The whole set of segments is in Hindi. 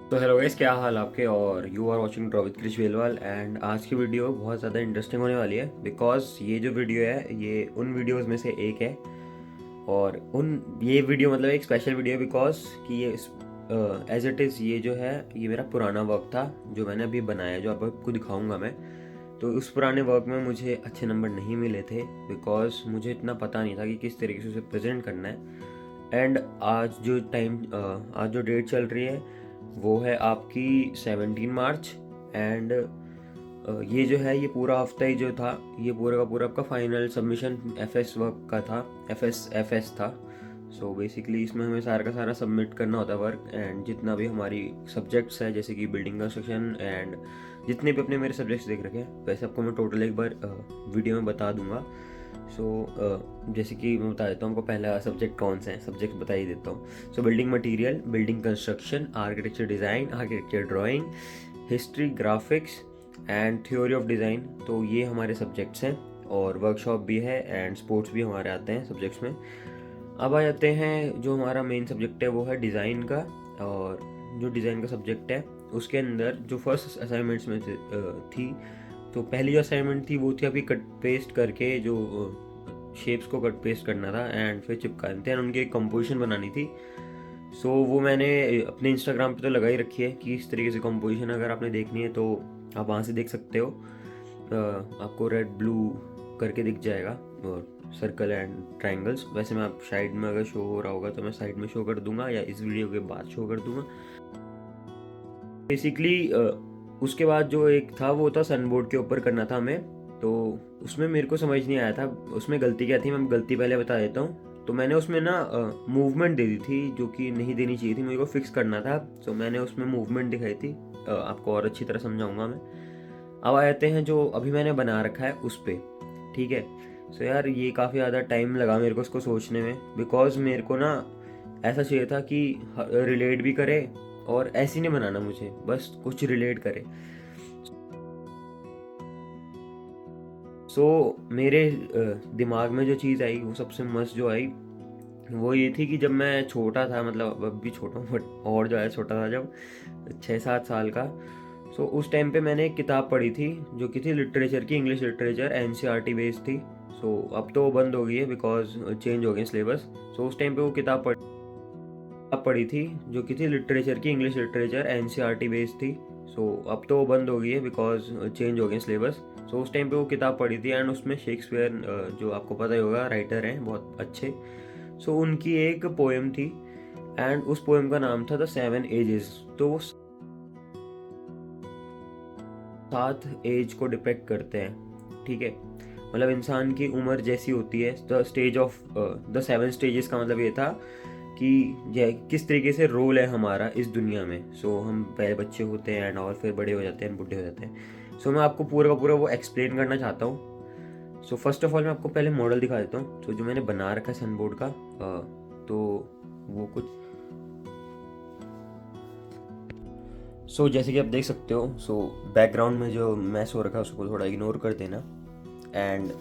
तो हेलो गाइस, क्या हाल आपके। और you are watching draw with Krish वेलवाल। एंड आज की वीडियो बहुत ज़्यादा इंटरेस्टिंग होने वाली है बिकॉज ये जो वीडियो है ये उन वीडियोस में से एक है। और उन ये वीडियो मतलब एक स्पेशल वीडियो है बिकॉज कि ये एज इट इज़ ये जो है ये मेरा पुराना वर्क था जो मैंने अभी बनाया, जो आपको दिखाऊंगा मैं। तो उस पुराने वर्क में मुझे अच्छे नंबर नहीं मिले थे बिकॉज मुझे इतना पता नहीं था कि किस तरीके से उसे प्रेजेंट करना है। एंड आज जो डेट चल रही है वो है आपकी 17 मार्च। एंड ये जो है ये पूरा हफ्ता ही जो था ये पूरा का पूरा आपका फाइनल सबमिशन एफएस वर्क का था। एफएस था। सो बेसिकली इसमें हमें सारा का सारा सबमिट करना होता है वर्क। एंड जितना भी हमारी सब्जेक्ट्स है जैसे कि बिल्डिंग कंस्ट्रक्शन एंड जितने भी अपने मेरे सब्जेक्ट्स देख रखे हैं वैसे आपको मैं टोटल एक बार वीडियो में बता दूंगा। जैसे कि मैं बता देता हूँ आपको पहला सब्जेक्ट कौन सा है, सब्जेक्ट बता ही देता हूँ। Building material, building construction, architecture design, architecture drawing, history, graphics and theory of design. तो ये हमारे सब्जेक्ट्स हैं और वर्कशॉप भी है एंड स्पोर्ट्स भी हमारे आते हैं सब्जेक्ट्स में। अब आ जाते हैं जो हमारा मेन सब्जेक्ट है वो है डिज़ाइन का। और जो डिज़ाइन का सब्जेक्ट है उसके अंदर जो फर्स्ट असाइनमेंट्स में थी, तो पहली जो असाइनमेंट थी वो थी आपकी कट पेस्ट करके जो शेप्स को कट पेस्ट करना था एंड फिर चिपकाने थे एंड उनकी एक कंपोजिशन बनानी थी। वो मैंने अपने इंस्टाग्राम पे तो लगा ही रखी है कि इस तरीके से कंपोजिशन अगर आपने देखनी है तो आप वहाँ से देख सकते हो। आपको रेड ब्लू करके दिख जाएगा और सर्कल एंड ट्रायंगल्स। वैसे मैं आप साइड में अगर शो हो रहा होगा तो मैं साइड में शो कर दूंगा या इस वीडियो के बाद शो कर दूंगा। बेसिकली उसके बाद जो एक था वो था सनबोर्ड के ऊपर करना था हमें। तो उसमें मेरे को समझ नहीं आया था उसमें गलती क्या थी, मैं गलती पहले बता देता हूँ। तो मैंने उसमें ना मूवमेंट दे दी थी जो कि नहीं देनी चाहिए थी, मेरे को फिक्स करना था। तो मैंने उसमें मूवमेंट दिखाई थी। आपको और अच्छी तरह समझाऊंगा मैं। अब आ जाते हैं जो अभी मैंने बना रखा है उस पर। ठीक है। यार ये काफ़ी ज़्यादा टाइम लगा मेरे को उसको सोचने में बिकॉज मेरे को ना ऐसा चाहिए था कि रिलेट भी करे और ऐसे नहीं बनाना, मुझे बस कुछ रिलेट करे। मेरे दिमाग में जो चीज़ आई वो सबसे मस्त जो आई वो ये थी कि जब मैं छोटा था, मतलब अब भी छोटा हूँ बट और जो है छोटा था जब 6-7 साल का। उस टाइम पे मैंने एक किताब पढ़ी थी जो कि थी लिटरेचर की, इंग्लिश लिटरेचर, एनसीईआरटी बेस्ड थी। अब तो वो बंद हो गई है बिकॉज चेंज हो गए सिलेबस। उस टाइम पे वो किताब पढ़ी थी जो कि थी लिटरेचर की, इंग्लिश लिटरेचर, एनसीईआरटी बेस्ड थी। अब तो वो बंद हो गई है बिकॉज चेंज हो गए सिलेबस। उस टाइम पे वो किताब पढ़ी थी एंड उसमें शेक्सपियर जो आपको पता ही होगा राइटर हैं बहुत अच्छे। उनकी एक पोएम थी एंड उस पोएम का नाम था द 7 एजेस। तो वो 7 एज को डिपेक्ट करते हैं। ठीक है। मतलब इंसान की उम्र जैसी होती है, the stage of the 7 stages का मतलब ये था कि ये किस तरीके से रोल है हमारा इस दुनिया में। हम पहले बच्चे होते हैं एंड और फिर बड़े हो जाते हैं, बूढ़े हो जाते हैं। मैं आपको पूरा का पूरा वो एक्सप्लेन करना चाहता हूँ। फर्स्ट ऑफ ऑल मैं आपको पहले मॉडल दिखा देता हूँ जो मैंने बना रखा है सनबोर्ड का। तो वो कुछ जैसे कि आप देख सकते हो। बैकग्राउंड में जो मैस हो रखा है उसको थोड़ा इग्नोर कर देना। एंड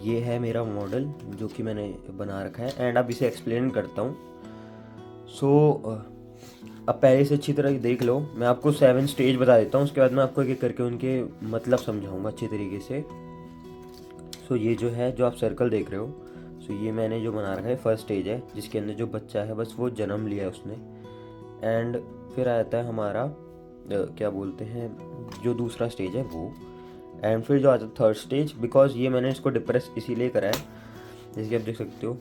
ये है मेरा मॉडल जो कि मैंने बना रखा है एंड अब इसे एक्सप्लेन करता हूँ। अब पहले से अच्छी तरह देख लो, मैं आपको 7 स्टेज बता देता हूँ, उसके बाद मैं आपको एक एक करके उनके मतलब समझाऊंगा अच्छे तरीके से। ये जो है जो आप सर्कल देख रहे हो, ये मैंने जो बना रखा है फर्स्ट स्टेज है जिसके अंदर जो बच्चा है बस वो जन्म लिया है उसने। एंड फिर आता है हमारा क्या बोलते हैं जो दूसरा स्टेज है वो। एंड फिर जो आता है थर्ड स्टेज, बिकॉज ये मैंने इसको डिप्रेस इसीलिए करा है, जैसे कि आप देख सकते हो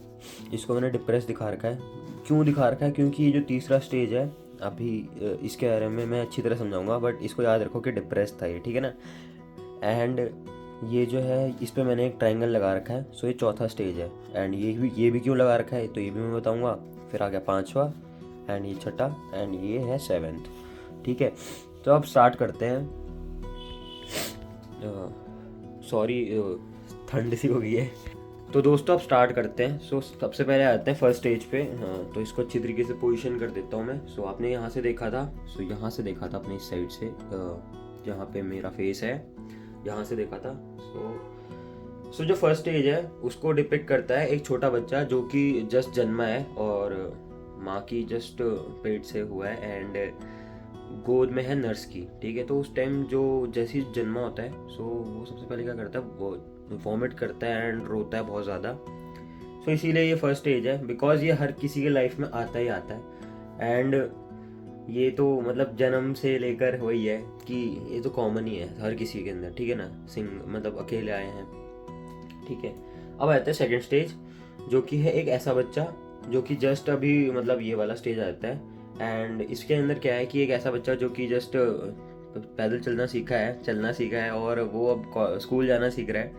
इसको मैंने डिप्रेस दिखा रखा है। क्यों दिखा रखा है? क्योंकि ये जो तीसरा स्टेज है अभी इसके बारे में मैं अच्छी तरह समझाऊंगा बट इसको याद रखो कि डिप्रेस था ये, ठीक है ना। एंड ये जो है इस पर मैंने एक ट्रायंगल लगा रखा है। ये चौथा स्टेज है एंड ये भी क्यों लगा रखा है तो ये भी मैं बताऊंगा। फिर आ गया पांचवा एंड ये छठा एंड ये है 7th। ठीक है। तो अब स्टार्ट करते हैं। सॉरी, ठंड सी हो गई है। तो दोस्तों अब स्टार्ट करते हैं। सबसे पहले आते हैं फर्स्ट स्टेज पे। तो इसको अच्छी तरीके से पोजीशन कर देता हूँ मैं। आपने यहाँ से देखा था, यहाँ से देखा था अपने इस साइड से, जहाँ पे मेरा फेस है यहाँ से देखा था। जो फर्स्ट स्टेज है उसको डिपिक्ट करता है एक छोटा बच्चा जो कि जस्ट जन्मा है और माँ की जस्ट पेट से हुआ है। एंड गोद में है नर्स की, ठीक है। तो उस टाइम जो जैसे ही जन्मा होता है, सो वो सबसे पहले क्या करता है, वो वॉमिट करता है एंड रोता है बहुत ज़्यादा। सो इसीलिए ये फर्स्ट स्टेज है, बिकॉज ये हर किसी के लाइफ में आता ही आता है। एंड ये तो मतलब जन्म से लेकर वही है कि ये तो कॉमन ही है हर किसी के अंदर, ठीक है ना। मतलब अकेले आए हैं, ठीक है। अब आता है सेकंड स्टेज, जो कि है एक ऐसा बच्चा जो कि जस्ट अभी मतलब ये वाला स्टेज आता है। एंड इसके अंदर क्या है कि एक ऐसा बच्चा जो कि जस्ट पैदल चलना सीखा है और वो अब स्कूल जाना सीख रहा है,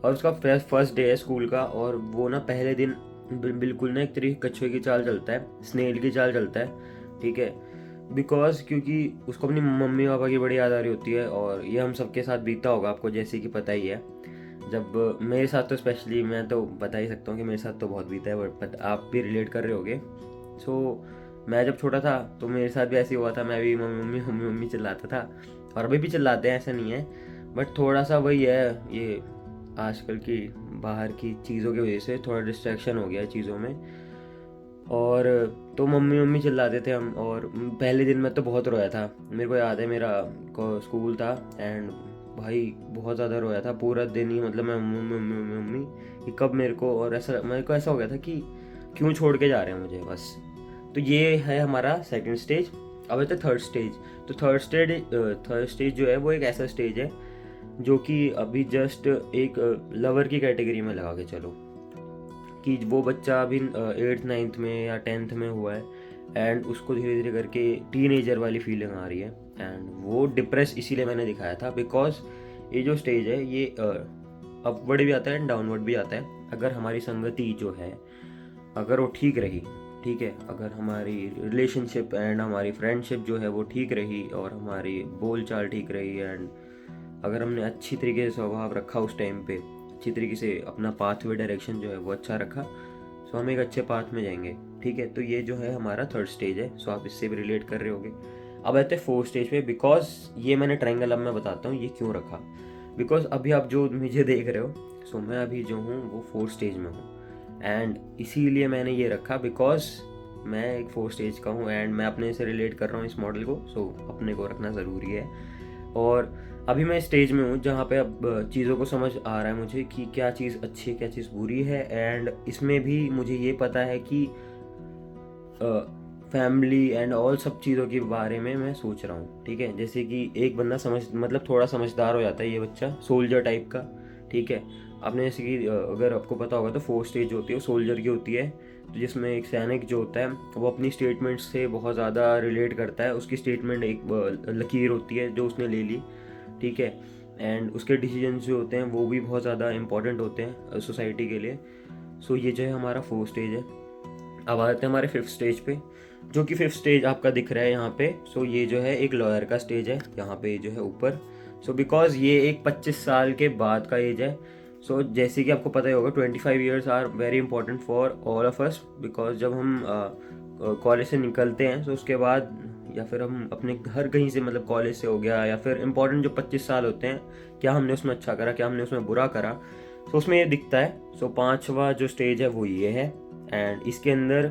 और उसका फर्स्ट डे है स्कूल का। और वो ना पहले दिन बिल्कुल ना एक तरीके कछुए की चाल चलता है, स्नेल की चाल चलता है, ठीक है। बिकॉज क्योंकि उसको अपनी मम्मी पापा की बड़ी याद आ रही होती है, और ये हम सबके साथ बीता होगा, आपको जैसे कि पता ही है। जब मेरे साथ तो स्पेशली मैं तो बता ही सकता हूँ कि मेरे साथ तो बहुत बीता है, बट आप भी रिलेट कर रहे होगे। सो मैं जब छोटा था तो मेरे साथ भी ऐसे ही हुआ था, मैं भी मम्मी मम्मी मम्मी मम्मी चिल्लाता था, और अभी भी चिल्लाते हैं, ऐसा नहीं है। बट थोड़ा सा वही है, ये आजकल की बाहर की चीज़ों की वजह से थोड़ा डिस्ट्रैक्शन हो गया है चीज़ों में। और तो मम्मी मम्मी चिल्लाते थे हम, और पहले दिन में तो बहुत रोया था। मेरे को याद है, मेरा स्कूल था एंड भाई बहुत ज़्यादा रोया था पूरा दिन ही, मतलब मैं मम्मी मम्मी मम्मी मम्मी कि कब मेरे को ऐसा हो गया था कि क्यों छोड़ के जा रहे हैं मुझे, बस। तो ये है हमारा सेकंड स्टेज। अब है तो थर्ड स्टेज। तो थर्ड स्टेज जो है वो एक ऐसा स्टेज है जो कि अभी जस्ट एक लवर की कैटेगरी में लगा के चलो, कि वो बच्चा अभी 8th 9th में या 10th में हुआ है, एंड उसको धीरे धीरे करके टीनेजर वाली फीलिंग आ रही है। एंड वो डिप्रेस इसीलिए मैंने दिखाया था, बिकॉज ये जो स्टेज है ये अपवर्ड भी आता है एंड डाउनवर्ड भी आता है। अगर हमारी संगति जो है, अगर वो ठीक रही, ठीक है, अगर हमारी रिलेशनशिप एंड हमारी फ्रेंडशिप जो है वो ठीक रही, और हमारी बोल चाल ठीक रही, एंड अगर हमने अच्छी तरीके से स्वभाव रखा उस टाइम पे, अच्छी तरीके से अपना पाथवे डायरेक्शन जो है वो अच्छा रखा, सो हम एक अच्छे पाथ में जाएंगे, ठीक है। तो ये जो है हमारा थर्ड स्टेज है, सो आप इससे भी रिलेट कर रहे होगे। अब आते हैं फोर्थ स्टेज पे, बिकॉज ये मैंने ट्रायंगल, अब मैं बताता हूँ ये क्यों रखा। बिकॉज अभी आप जो मुझे देख रहे हो, सो मैं अभी जो हूँ वो फोर्थ स्टेज में हूँ, एंड इसीलिए मैंने ये रखा बिकॉज मैं एक फोर्थ स्टेज का हूँ एंड मैं अपने से रिलेट कर रहा हूँ इस मॉडल को, सो अपने को रखना ज़रूरी है। और अभी मैं स्टेज में हूँ जहाँ पे अब चीज़ों को समझ आ रहा है मुझे कि क्या चीज़ अच्छी है क्या चीज़ बुरी है, एंड इसमें भी मुझे ये पता है कि फैमिली एंड ऑल सब चीज़ों के बारे में मैं सोच रहा हूँ, ठीक है। जैसे कि एक बंदा मतलब थोड़ा समझदार हो जाता है ये बच्चा, सोल्जर टाइप का, ठीक है। आपने जैसे कि अगर आपको पता होगा तो फोर्थ स्टेज होती है वो सोल्जर की होती है, तो जिसमें एक सैनिक जो होता है वो अपनी स्टेटमेंट से बहुत ज़्यादा रिलेट करता है। उसकी स्टेटमेंट एक लकीर होती है जो उसने ले ली, ठीक है, एंड उसके डिसीजन जो होते हैं वो भी बहुत ज़्यादा इंपॉर्टेंट होते हैं सोसाइटी के लिए। सो ये जो है हमारा फोर्थ स्टेज है। अब आते हैं हमारे फिफ्थ स्टेज पे, जो कि फिफ्थ स्टेज आपका दिख रहा है यहाँ पे। सो ये जो है एक लॉयर का स्टेज है यहाँ पे जो है ऊपर। सो बिकॉज ये एक 25 साल के बाद का एज है। सो जैसे कि आपको पता ही होगा 25 years are very important for all of us, because जब हम कॉलेज से निकलते हैं तो उसके बाद, या फिर हम अपने घर कहीं से, मतलब कॉलेज से हो गया, या फिर इंपॉर्टेंट जो 25 साल होते हैं, क्या हमने उसमें अच्छा करा क्या हमने उसमें बुरा करा, तो उसमें ये दिखता है। सो पांचवा जो स्टेज है वो ये है, एंड इसके अंदर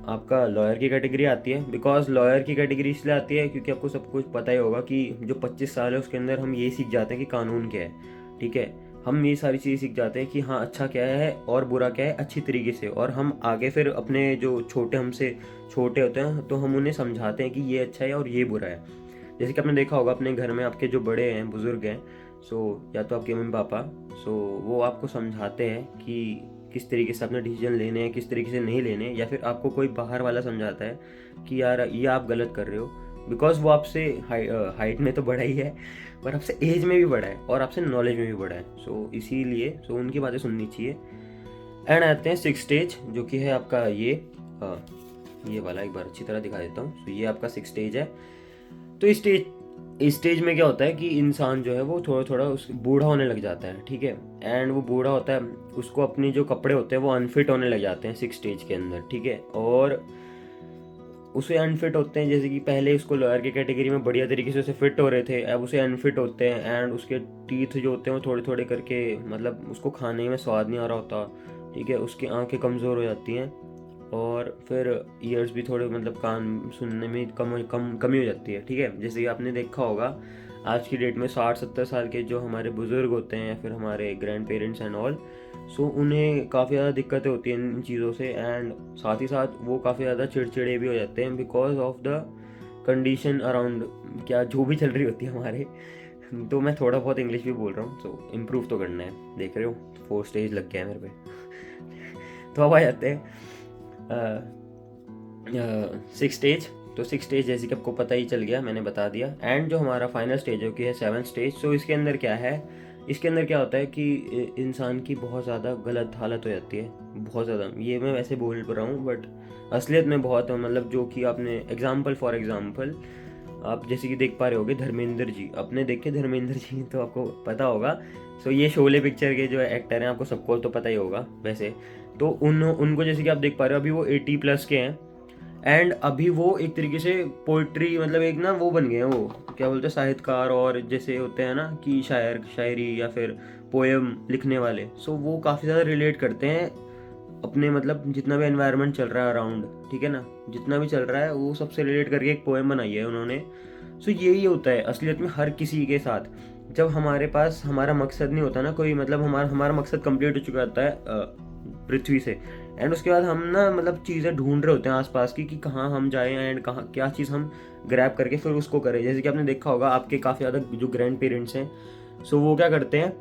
आपका लॉयर की कैटेगरी आती है। बिकॉज लॉयर की कैटेगरी इसलिए आती है क्योंकि आपको सब कुछ पता ही होगा कि जो 25 साल है उसके अंदर हम ये सीख जाते हैं कि कानून क्या है, ठीक है। हम ये सारी चीज़ें सीख जाते हैं कि हाँ अच्छा क्या है और बुरा क्या है अच्छी तरीके से, और हम आगे फिर अपने जो हमसे छोटे होते हैं तो हम उन्हें समझाते हैं कि ये अच्छा है और ये बुरा है। जैसे कि आपने देखा होगा अपने घर में आपके जो बड़े हैं, बुजुर्ग हैं, सो या तो आपके मम्मी पापा, सो वो आपको समझाते हैं कि किस तरीके से अपने डिसीजन लेने हैं, किस तरीके से नहीं लेने, या फिर आपको कोई बाहर वाला समझाता है कि यार ये आप गलत कर रहे हो, बिकॉज वो आपसे हाइट में तो बड़ा ही है, पर आपसे एज में भी बड़ा है और आपसे नॉलेज में भी बड़ा है। सो इसीलिए उनकी बातें सुननी चाहिए। एंड आते हैं सिक्स स्टेज, जो कि है आपका ये वाला एक बार अच्छी तरह दिखा देता हूँ। सो ये आपका सिक्स स्टेज है। तो इस स्टेज में क्या होता है कि इंसान जो है वो थोड़ा थोड़ा उस बूढ़ा होने लग जाता है, ठीक है। एंड वो बूढ़ा होता है, उसको अपनी जो कपड़े होते हैं वो अनफिट होने लग जाते हैं सिक्स स्टेज के अंदर, ठीक है। और उसे अनफिट होते हैं, जैसे कि पहले उसको लॉयर की कैटेगरी में बढ़िया तरीके से उसे फिट हो रहे थे, अब उसे अनफिट होते हैं, एंड उसके टीथ जो होते हैं वो थोड़े थोड़े करके, मतलब उसको खाने में स्वाद नहीं आ रहा होता, ठीक है, उसकी आंखें कमज़ोर हो जाती हैं, और फिर ईयर्स भी थोड़े मतलब कान सुनने में कमी हो जाती है, ठीक है। जैसे कि आपने देखा होगा आज की डेट में 60-70 साल के जो हमारे बुज़ुर्ग होते हैं या फिर हमारे ग्रैंड पेरेंट्स एंड ऑल, सो उन्हें काफ़ी ज़्यादा दिक्कतें होती हैं इन चीज़ों से, एंड साथ ही साथ वो काफ़ी ज़्यादा चिड़चिड़े भी हो जाते हैं because of the condition around, क्या जो भी चल रही होती है हमारे। तो मैं थोड़ा बहुत इंग्लिश भी बोल रहा हूँ, सो इम्प्रूव तो करना है, देख रहे हो 4 स्टेज लग गया है मेरे पे। तो अब आ जाते हैं 6 स्टेज। तो 6 स्टेज जैसे कि आपको पता ही चल गया, मैंने बता दिया। एंड जो हमारा फाइनल स्टेज है कि है 7th स्टेज। सो इसके अंदर क्या है, इसके अंदर क्या होता है कि इंसान की बहुत ज़्यादा गलत हालत हो जाती है, बहुत ज़्यादा। ये मैं वैसे बोल रहा हूँ बट असलियत में बहुत मतलब जो कि आपने फॉर एग्जाम्पल आप जैसे कि देख पा रहे होगे धर्मेंद्र जी, अपने देखे धर्मेंद्र जी तो आपको पता होगा। सो ये शोले पिक्चर के जो एक्टर हैं, आपको सबको तो पता ही होगा वैसे। तो उनको जैसे कि आप देख पा रहे हो अभी वो 80+ के हैं, एंड अभी वो एक तरीके से पोइट्री मतलब एक ना वो बन गए हैं, वो क्या बोलते हैं साहित्यकार, और जैसे होते हैं ना कि शायरी या फिर पोएम लिखने वाले। सो वो काफ़ी ज़्यादा रिलेट करते हैं अपने मतलब जितना भी एनवायरनमेंट चल रहा है अराउंड, ठीक है ना, जितना भी चल रहा है वो सबसे रिलेट करके एक पोएम बनाई है उन्होंने। सो यही होता है असलियत में हर किसी के साथ, जब हमारे पास हमारा मकसद नहीं होता ना कोई, मतलब हमारा मकसद कंप्लीट हो चुका होता है पृथ्वी से, एंड उसके बाद हम ना मतलब चीज़ें ढूंढ रहे होते हैं आसपास की कि कहाँ हम जाएं एंड कहाँ क्या चीज़ हम ग्रैब करके फिर उसको करें। जैसे कि आपने देखा होगा आपके काफ़ी ज़्यादा जो ग्रैंड पेरेंट्स हैं, सो वो क्या करते हैं,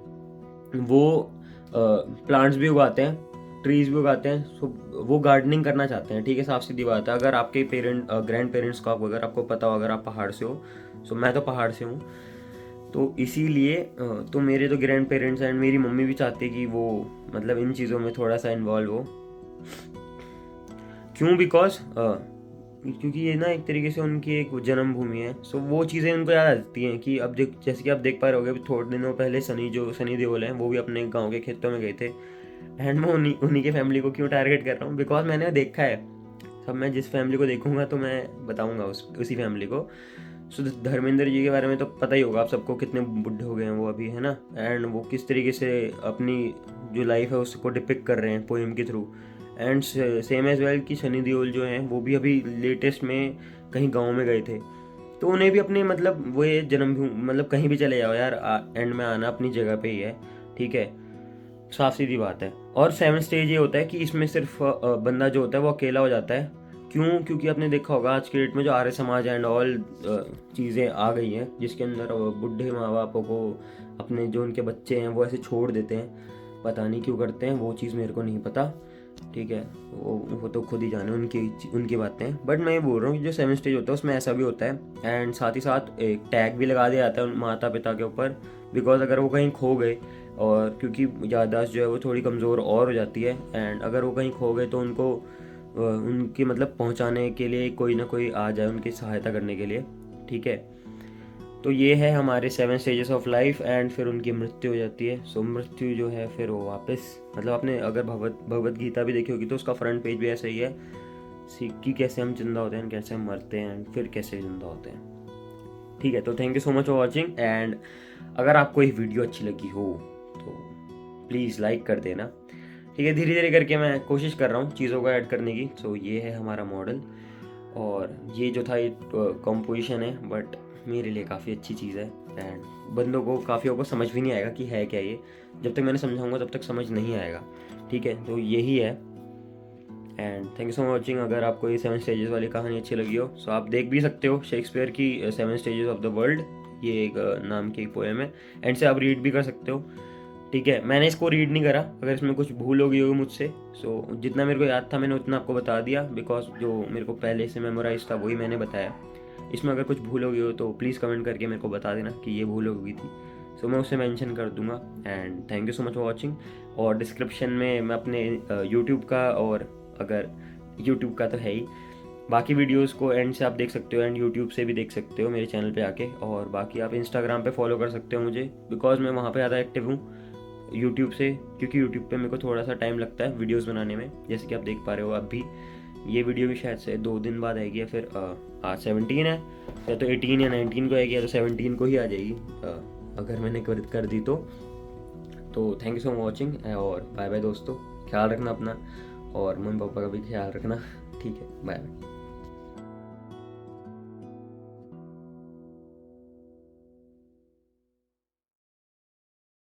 वो प्लांट्स भी उगाते हैं, ट्रीज भी उगाते हैं। सो वो गार्डनिंग करना चाहते हैं, ठीक है, साफ सीधी बात है। अगर आपके ग्रैंड पेरेंट्स को अगर आपको पता हो, अगर आप पहाड़ से हो, सो मैं तो पहाड़ से हूँ, तो इसीलिए तो मेरे जो ग्रैंड पेरेंट्स एंड मेरी मम्मी भी चाहती है कि वो मतलब इन चीज़ों में थोड़ा सा इन्वॉल्व हो। क्यों? बिकॉज क्योंकि ये ना एक तरीके से उनकी एक जन्मभूमि है। सो वो चीज़ें उनको याद आ जाती हैं कि अब जैसे कि आप देख पा रहे होगे अभी थोड़े दिनों पहले सनी देओल हैं, वो भी अपने गांव के खेतों में गए थे। एंड मैं उन्हीं के फैमिली को क्यों टारगेट कर रहा हूँ, बिकॉज मैंने देखा है। सब मैं जिस फैमिली को देखूंगा तो मैं बताऊंगा उसी फैमिली को। सो धर्मेंद्र जी के बारे में तो पता ही होगा आप सबको, कितने बुढ़े हो गए हैं वो अभी, है ना। एंड वो किस तरीके से अपनी जो लाइफ है उसको डिपिक्ट कर रहे हैं पोएम के थ्रू। एंड सेम एज वेल कि सनी देओल जो हैं वो भी अभी लेटेस्ट में कहीं गांव में गए थे। तो उन्हें भी अपने मतलब वो ये जन्मभूमि, मतलब कहीं भी चले जाओ यार, एंड में आना अपनी जगह पे ही है, ठीक है, साफ सीधी बात है। और 7th स्टेज ये होता है कि इसमें सिर्फ बंदा जो होता है वो अकेला हो जाता है। क्यों? क्योंकि आपने देखा होगा आज के डेट में जो आर्य समाज एंड ऑल चीज़ें आ गई हैं, जिसके अंदर बुढ़े माँ बापों को अपने जो उनके बच्चे हैं वो ऐसे छोड़ देते हैं। पता नहीं क्यों करते हैं, वो चीज़ मेरे को नहीं पता, ठीक है, वो तो खुद ही जाने उनकी बातें। बट मैं ये बोल रहा हूँ कि जो 7th स्टेज होता है उसमें ऐसा भी होता है, एंड साथ ही साथ एक टैग भी लगा दिया जाता है उन माता पिता के ऊपर। बिकॉज अगर वो कहीं खो गए, और क्योंकि याददाश्त जो है वो थोड़ी कमज़ोर और हो जाती है, एंड अगर वो कहीं खो गए तो उनको उनकी मतलब पहुंचाने के लिए कोई ना कोई आ जाए उनकी सहायता करने के लिए, ठीक है। तो ये है हमारे 7 स्टेजेस ऑफ लाइफ, एंड फिर उनकी मृत्यु हो जाती है। सो मृत्यु जो है फिर वो वापस, मतलब आपने अगर भगवत गीता भी देखी होगी तो उसका फ्रंट पेज भी ऐसा ही है कि कैसे हम जिंदा होते हैं, कैसे हम मरते हैं, एंड फिर कैसे जिंदा होते हैं, ठीक है। तो thank you so much for watching, and अगर आपको ये वीडियो अच्छी लगी हो तो प्लीज़ लाइक कर देना, ठीक है। धीरे धीरे करके मैं कोशिश कर रहा हूँ चीज़ों को ऐड करने की। सो ये है हमारा मॉडल, और ये जो था ये कॉम्पोजिशन है, बट मेरे लिए काफ़ी अच्छी चीज़ है, एंड काफ़ियों को समझ भी नहीं आएगा कि है क्या ये। जब तक मैंने समझाऊंगा तब तक समझ नहीं आएगा, ठीक है। तो यही है, and thank you so much watching. अगर आपको ये 7 स्टेजेस वाली कहानी अच्छी लगी हो सो आप देख भी सकते हो शेक्सपियर की 7 स्टेजेस ऑफ द वर्ल्ड, ये एक नाम की एक पोएम है, एंड से आप रीड भी कर सकते हो, ठीक है। मैंने इसको रीड नहीं करा, अगर इसमें कुछ भूल हो गई होगी मुझसे, सो जितना मेरे को याद था मैंने उतना आपको बता दिया, बिकॉज जो मेरे को पहले से मेमोराइज था वही मैंने बताया। इसमें अगर कुछ भूल हो गई हो तो प्लीज़ कमेंट करके मेरे को बता देना कि ये भूल हो गई थी, सो मैं उसे मेंशन कर दूंगा। And thank you so much for watching. और डिस्क्रिप्शन में मैं अपने यूट्यूब का, और अगर यूट्यूब का तो है ही, बाकी वीडियोस को एंड से आप देख सकते हो, एंड यूट्यूब से भी देख सकते हो मेरे चैनल पे आके। और बाकी आप इंस्टाग्राम पे फॉलो कर सकते हो मुझे, बिकॉज मैं वहाँ पे ज़्यादा एक्टिव हूँ यूट्यूब से, क्योंकि यूट्यूब पे मेरे को थोड़ा सा टाइम लगता है वीडियोस बनाने में। जैसे कि आप देख पा रहे हो अभी ये वीडियो भी शायद से 2 दिन बाद आएगी, या फिर आज 17 है, या तो 18 या 19 को आएगी, या तो 17 को ही आ जाएगी अगर मैंने कर दी तो thank you so much watching, और बाय बाय दोस्तों, ख्याल रखना अपना, और मम्मी पापा का भी ख्याल रखना। ठीक है, बाय बाय।